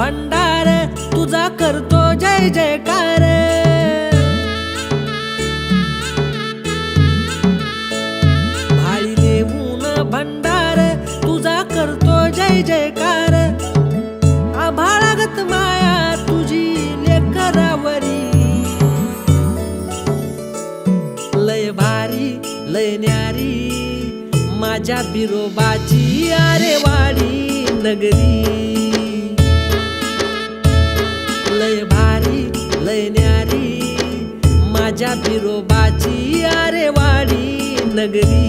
भंडार तुझा करतो जय जयकार। भाळी देऊन भंडार तुझा करतो जय जयकार। आभाळागत माया तुझी लेकरावरी, लय भारी लय न्यारी माझ्या बिरोबाची आरेवाडी नगरी। लय भारी लय न्यारी माझ्या बिरोबाची आरेवाडी नगरी।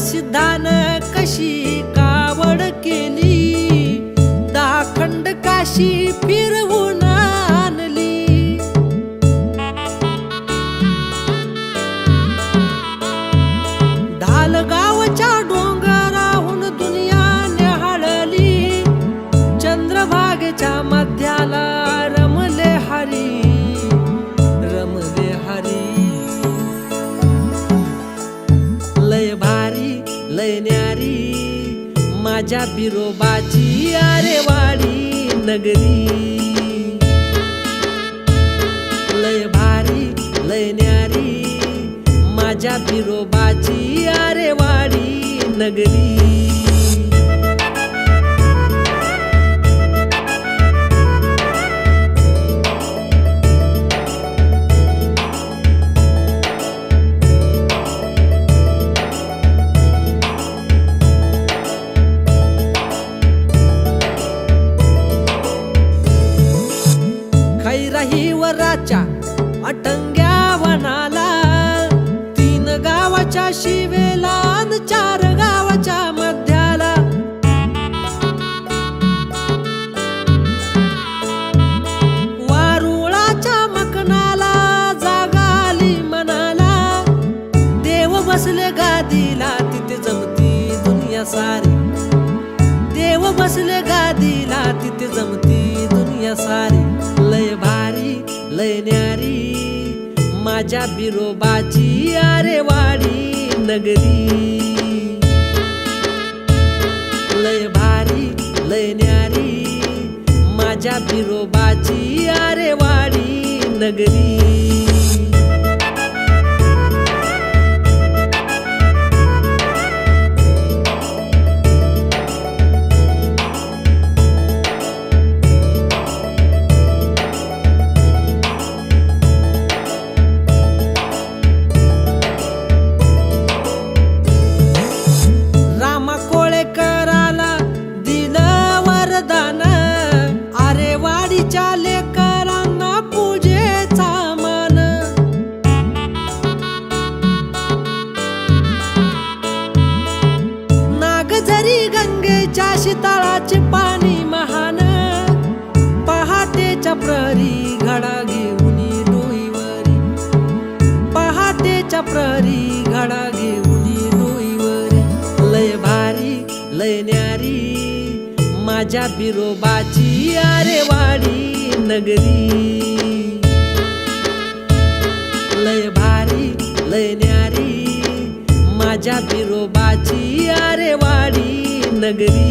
सिद्धान कशी कावड केली, 10 खंड काशी फिरवून आणली। ढालगावच्या डोंगराहून दुनिया न्याहाळली, चंद्रभागेच्या मध्याला रमले हरी, रमले हरी। लय भारी लय न्यारी माझ्या बिरोबाची आरेवाडी नगरी। लय भारी लय न्यारी माझ्या बिरोबाची आरेवाडी नगरी। खैराहीवराच्या अटंग्या वनाला, 3 गावाच्या शिवेला अन 4 गावाच्या मध्याला। वारुळाच्या मकनाला जागा आली मनाला, देव बसले गादीला तिथे जमती दुनिया सारी। देव बसले गादीला तिथे जमती दुनिया सारी। लय भारी लय न्यारी माझ्या बिरोबाची आरेवाडी नगरी। लय भारी लय न्यारी माझ्या बिरोबाची आरेवाडी नगरी। गंगेच्या शीतळाचे पाणी महान, पहाटेच्या प्रहरी घडा घेऊन डोईवरी। पहाटेच्या प्रहरी घडा घेऊन डोईवरी। लय भारी लय न्यारी माझ्या बिरोबाची आरेवाडी नगरी। लय भारी लय न्यारी माझ्या बिरोबाची आरेवाडी नगरी।